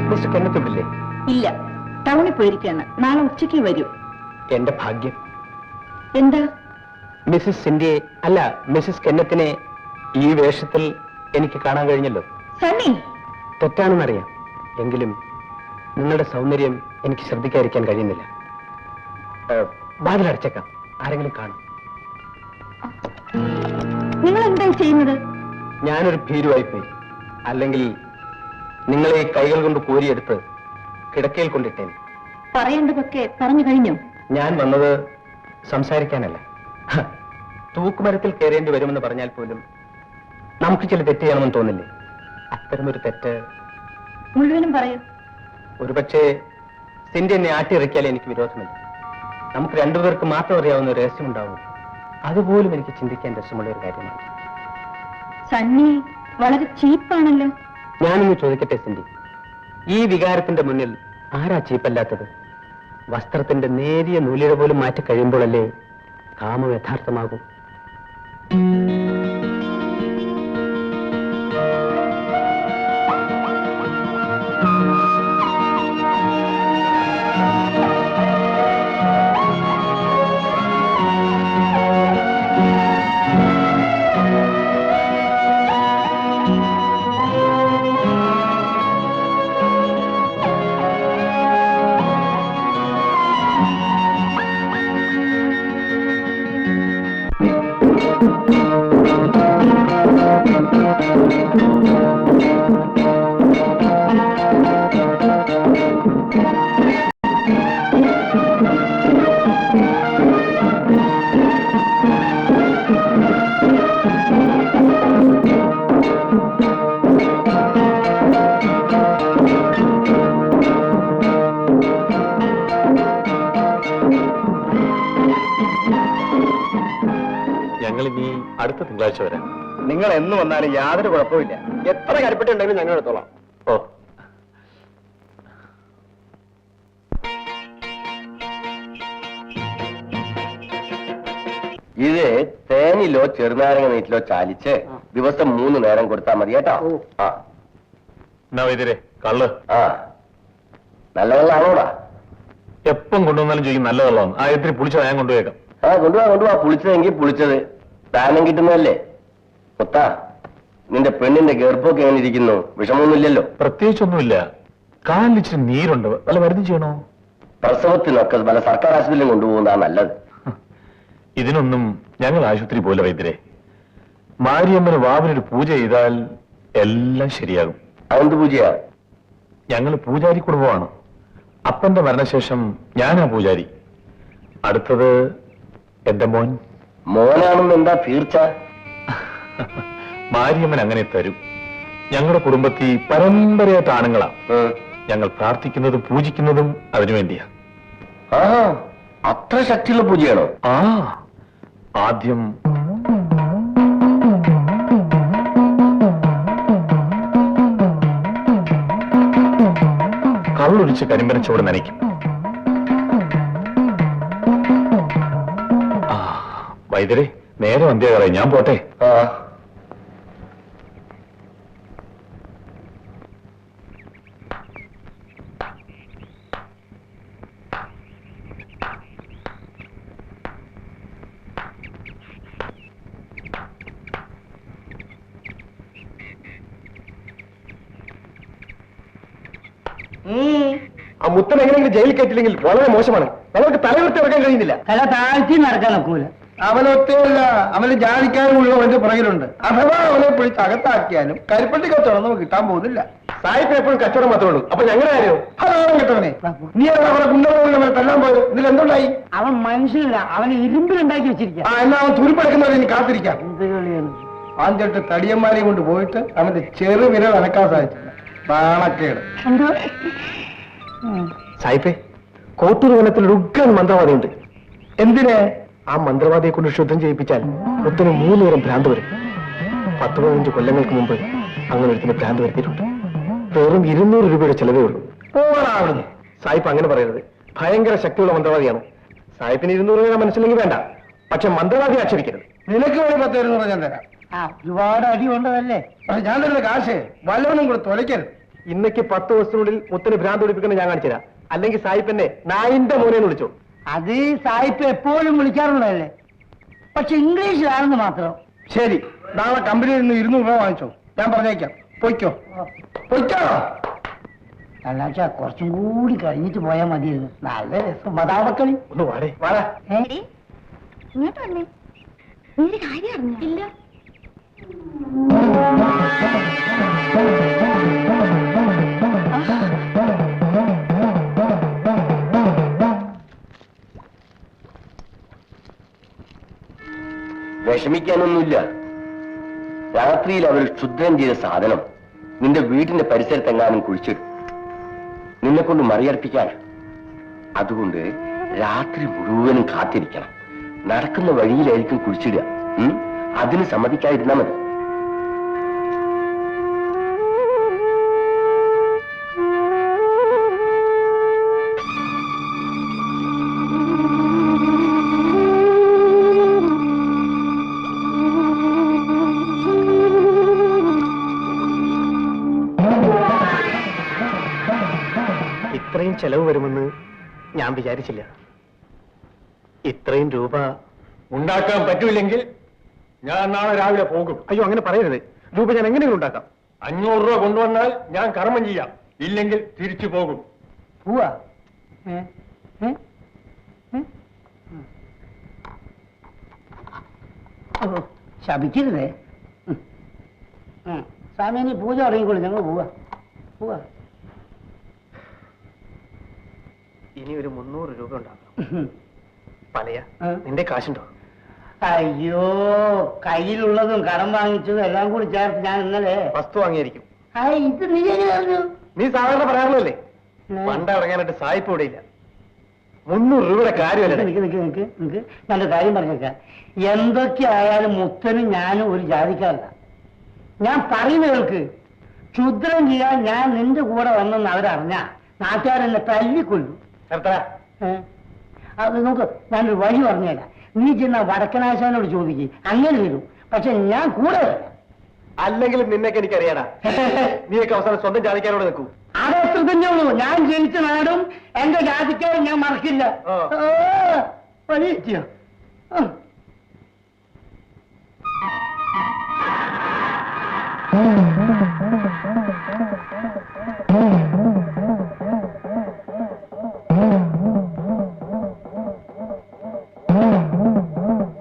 Mister കെന്നത്തുണ്ടില്ലേ? ഇല്ല, ടൗണിൽ പോയിരിക്കാണ്. നാളെ ഉച്ചയ്ക്ക് വരൂ. എന്റെ ഭാഗ്യം. എന്താ? മിസ്സിസ് സിന്ധ്യയെ അല്ല മിസ്സിസ് കെന്നത്തിനെ ഈ വേഷത്തിൽ എനിക്ക് കാണാൻ കഴിഞ്ഞല്ലോ. സണ്ണി, തെറ്റാണെന്നറിയാം. എങ്കിലും നിങ്ങളുടെ സൗന്ദര്യം എനിക്ക് ശ്രദ്ധിക്കാതിരിക്കാൻ കഴിയുന്നില്ല. വാതിലടച്ചേക്കാം, ആരെങ്കിലും കാണും. നിങ്ങൾ എന്താ ചെയ്യുന്നത്? ഞാനൊരു ഭീരുവായി പോയി. അല്ലെങ്കിൽ നിങ്ങളെ കൈകൾ കൊണ്ട് കോരിയെടുത്ത് കിടക്കയിൽ കൊണ്ടിട്ടേൻ. പറയേണ്ടതൊക്കെ പറഞ്ഞു കഴിഞ്ഞു. ഞാൻ വന്നത് സംസാരിക്കാനല്ല. തൂക്കുമരത്തിൽ കയറേണ്ടി വരുമെന്ന് പറഞ്ഞാൽ പോലും നമുക്ക് ചില തെറ്റ് ചെയ്യണമെന്ന് തോന്നില്ലേ? അത്തരമൊരു തെറ്റ് മുഴുവനും പറയൂ. ഒരുപക്ഷെ സിന്ധ്യ എന്നെ ആട്ടിയിറക്കിയാൽ എനിക്ക് വിരോധമില്ല. നമുക്ക് രണ്ടുപേർക്ക് മാത്രം അറിയാവുന്ന ഒരു രഹസ്യമുണ്ടാവും. അതുപോലും എനിക്ക് ചിന്തിക്കാൻ രസമുള്ള ഒരു കാര്യമാണ്. സണ്ണി വളരെ ചീപ്പാണല്ലോ. ഞാനൊന്ന് ചോദിക്കട്ടെ സിന്ധ്യ, ഈ വികാരത്തിന്റെ മുന്നിൽ ആരാ ചീപ്പല്ലാത്തത്? വസ്ത്രത്തിന്റെ നേരിയ നൂലിഴ പോലും മാറ്റി കഴിയുമ്പോഴല്ലേ കാമം യഥാർത്ഥമാകും. അടുത്ത തിങ്കളാഴ്ച വരാം. നിങ്ങൾ എന്ന് വന്നാലും യാതൊരു കുഴപ്പമില്ല. എത്ര കരിപ്പെട്ടി ഉണ്ടെങ്കിലും ഞങ്ങൾ എടുത്തോളാം. ഓ, ഇത് തേനിലോ ചെറുനാരങ്ങ നീറ്റിലോ ചാലിച്ച് ദിവസം 3 നേരം കൊടുത്താൽ മതി കേട്ടോ. കള്ള് നല്ല വെള്ളമാണോടാ? എപ്പം കൊണ്ടുവന്നാലും ചോദിക്കും നല്ല വെള്ളമാണ്. ആ ഇത്തിരി പുളിച്ചത് ഞാൻ കൊണ്ടുപോയേക്കാം. കൊണ്ടുപോവാ. പുളിച്ചതെങ്കിൽ പുളിച്ചത് ദാനം കിട്ടുന്നതല്ലേ. കൊത്താ, നിന്റെ പെണ്ണിന്റെ ഗർഭമൊക്കെ എങ്ങനെ ഇരിക്കുന്നു? വിഷമമൊന്നുമില്ലല്ലോ? പ്രത്യേകിച്ചൊന്നുമില്ല. കാലിച്ചിരി നീരുണ്ട്. വല്ല മരുന്ന് ചെയ്യണോ? പ്രസവത്തിനൊക്കെ പല സർക്കാർ ആശുപത്രിയിലും കൊണ്ടുപോകുന്നതാ നല്ലത്. ഇതിനൊന്നും ഞങ്ങൾ ആശുപത്രി പോലെ വൈദ്യരെ. മാരിയമ്മന് വാവിനൊരു പൂജ ചെയ്താൽ എല്ലാം ശരിയാകും. അതെന്ത് പൂജയാ? ഞങ്ങൾ പൂജാരി കുടുംബമാണ്. അപ്പന്റെ മരണശേഷം ഞാനാ പൂജാരി. അടുത്തത് എന്റെ മോൻ. മോനാണെന്ന് എന്താ തീർച്ച? മാരിയമ്മൻ അങ്ങനെ തരും. ഞങ്ങളുടെ കുടുംബത്തിൽ പരമ്പരയായിട്ട് ആണുങ്ങളാ. ഞങ്ങൾ പ്രാർത്ഥിക്കുന്നതും പൂജിക്കുന്നതും അതിനു വേണ്ടിയാ. അത്ര ശക്തിയുള്ള പൂജയാണോ? ആദ്യം കള്ളൊഴിച്ച് കരിമ്പനച്ചോട് നനയ്ക്കും. വൈദ്യരെ, നേരെ വന്ധ്യ കളയും. ഞാൻ പോട്ടെ. ആ മുത്തൻ എങ്ങനെയെങ്കിലും ജയിലിൽ കയറ്റില്ലെങ്കിൽ വളരെ മോശമാണ്. ഞങ്ങൾക്ക് തലവൃത്തി ഇറക്കാൻ കഴിയുന്നില്ല. തല താഴ്ത്തി നടക്കാൻ ഒക്കൂല. അവനൊറ്റയല്ല, അവന് ജാതിക്കാരും മുഴുവൻ അവന്റെ പുറകിലുണ്ട്. അഥവാ അവനെ പിടിച്ച് അകത്താക്കിയാലും കരിപ്പട്ടി കച്ചവടം നമുക്ക് കിട്ടാൻ പോകുന്നില്ല. സായിപ്പ് എപ്പോഴും കച്ചവടം മാത്രമേ ഉള്ളൂ. അപ്പൊ ഞങ്ങളുടെ കാര്യമോ? അതാണ് കിട്ടവനെ. നീ അവരെ കുണ്ടവനെ തല്ലാൻ പോയത്. ഇതിൽ എന്തുണ്ടായി? അവൻ മനുഷ്യനില്ല, അവന് ഇരുമ്പിലുണ്ടാക്കി വെച്ചിരിക്കുക. എന്നാ അവൻ തുരുപ്പെടുക്കുന്നവരെ ഇനി കാത്തിരിക്കാം. ആഞ്ചെട്ട് തടിയന്മാരെയും കൊണ്ട് പോയിട്ട് അവന്റെ ചെറു വിരൽ അനക്കാൻ സാധിച്ചില്ല. നാണക്കേട്. സായിപ്പേ, കോട്ടൂർ വനത്തിൽ ഒരു ഉഗ്രൻ മന്ത്രവാദിയുണ്ട്. എന്തിന്? ആ മന്ത്രവാദിയെ കൊണ്ട് ശുദ്ധം ചെയ്യിപ്പിച്ചാൽ ഒത്തിരി 3 നേരം ഭ്രാന്ത് വരും. 10-15 കൊല്ലങ്ങൾക്ക് മുമ്പ് അങ്ങനെ ഒരുത്തിന് ഭ്രാന്ത് വരുത്തിയിട്ടുണ്ട്. വെറും 200 രൂപയുടെ ചെലവേ ഉള്ളൂ. പോകാനാവുന്നു. സായിപ്പ് അങ്ങനെ പറയരുത്. ഭയങ്കര ശക്തിയുള്ള മന്ത്രവാദിയാണ്. സായിപ്പിന് 200 രൂപ മനസ്സിലെങ്കിൽ വേണ്ട, പക്ഷെ മന്ത്രവാദി ആക്ഷേപിക്കരുത്. നിനക്ക് വേണ്ടി 10 ഞാൻ തരാം. ഒരുപാട് അടി കൊണ്ടതല്ലേ? ഞാൻ തരുന്ന കാശ് വല്ലവനും കൂടെ തൊലയ്ക്കരുത്. ഇന്നേക്ക് 10 ദിവസത്തിനുള്ളിൽ മുത്തിന് ഭ്രാന്ത് പിടിപ്പിക്കുന്നത് ഞാൻ കാണിച്ചുതരാം. അല്ലെങ്കിൽ സായിപ്പന്നെ നായിന്റെ മോനെ വിളിച്ചോ. അത് സായിപ്പ് എപ്പോഴും വിളിക്കാറുള്ളതല്ലേ, പക്ഷെ ഇംഗ്ലീഷിലാണെന്ന് മാത്രം. ശരി, നാളെ കമ്പനിയിൽ നിന്ന് 200 രൂപ വാങ്ങിച്ചോ, ഞാൻ പറഞ്ഞേക്കാം. പൊയ്ക്കോ പൊയ്ക്കോ. അല്ലാച്ചാ കുറച്ചും കൂടി കഴിഞ്ഞിട്ട് പോയാൽ മതിയായിരുന്നു. നല്ല രസം മതാവക്കളി. ഒന്ന് വാടേ. വാടാ. ഇങ്ങോട്ട് വന്നേ. നീ ഒരു കാര്യം അറിഞ്ഞോ? ഇല്ല. വിഷമിക്കാനൊന്നുമില്ല. രാത്രിയിൽ അവർ ക്ഷുദ്രം ചെയ്ത സാധനം നിന്റെ വീടിന്റെ പരിസരത്തെങ്ങാനും കുഴിച്ചിടും, നിന്നെ കൊണ്ട് മറിയർപ്പിക്കാൻ. അതുകൊണ്ട് രാത്രി മുഴുവനും കാത്തിരിക്കണം. നടക്കുന്ന വഴിയിലായിരിക്കും കുഴിച്ചിടുക. അതിന് സമ്മതിക്കാതിരുന്നാ മതി. ഇത്രയും ചെലവ് വരുമെന്ന് ഞാൻ വിചാരിച്ചില്ല. ഇത്രയും രൂപ ഉണ്ടാക്കാൻ പറ്റൂല്ലെങ്കിൽ ഞാൻ നാളെ രാവിലെ പോകും. അയ്യോ, അങ്ങനെ പറയരുത്. രൂപ ഞാൻ എങ്ങനെയെങ്കിലും ഉണ്ടാക്കാം. 500 രൂപ കൊണ്ടുവന്നാൽ ഞാൻ കർമ്മം ചെയ്യാം, ഇല്ലെങ്കിൽ തിരിച്ചു പോകും. പോവാ. ശപിക്കരുതേ. സ്വാമിനി പൂജ തുടങ്ങിക്കോളൂ, ഞങ്ങൾ പോവാ. പോവാ. ഇനി ഒരു 300 രൂപ ഉണ്ടാക്കാം. പലയ നിന്റെ കാശുണ്ടോ? അയ്യോ, കയ്യിലുള്ളതും കടം വാങ്ങിച്ചതും എല്ലാം കൂടി ചേർത്ത് ഞാൻ ഇന്നലെ വസ്തു വാങ്ങിയായിരിക്കും. ഇത് നീ എങ്ങനെ അറിഞ്ഞു? നീ സാധാരണ പറയാറുള്ളല്ലേ, പണ്ട ഇറങ്ങാനായിട്ട് സായിപ്പ് ഇവിടെ ഇല്ല. 300 രൂപയുടെ കാര്യമല്ലേ. നിക്ക് നല്ല കാര്യം പറഞ്ഞേക്കാം. എന്തൊക്കെ ആയാലും മുത്തനും ഞാനും ഒരു ജാതിക്കാരല്ല. ഞാൻ പറയുന്നവർക്ക് ക്ഷുദ്രം ചെയ്യാൻ ഞാൻ നിന്റെ കൂടെ വന്നെന്ന് അവരറിഞ്ഞ നാട്ടുകാരെന്നെ തല്ലിക്കൊല്ലു. അത് നോക്ക്, ഞാനൊരു വഴി പറഞ്ഞുതരാം. നീ ചെന്ന വടക്കനാശാനോട് ചോദിക്കും, അങ്ങനെ വരും. പക്ഷെ ഞാൻ കൂടെ വരാം. അല്ലെങ്കിൽ നിന്നൊക്കെ എനിക്കറിയാടാ. നീയൊക്കെ അവസാനം സ്വന്തം ജാതിക്കാരോട് നിൽക്കൂ. അതത്ര തന്നെ ഉള്ളൂ. ഞാൻ ജനിച്ച നാടും എന്റെ ജാതിക്കാരും ഞാൻ മറക്കില്ല. വഴി എത്തിയോ?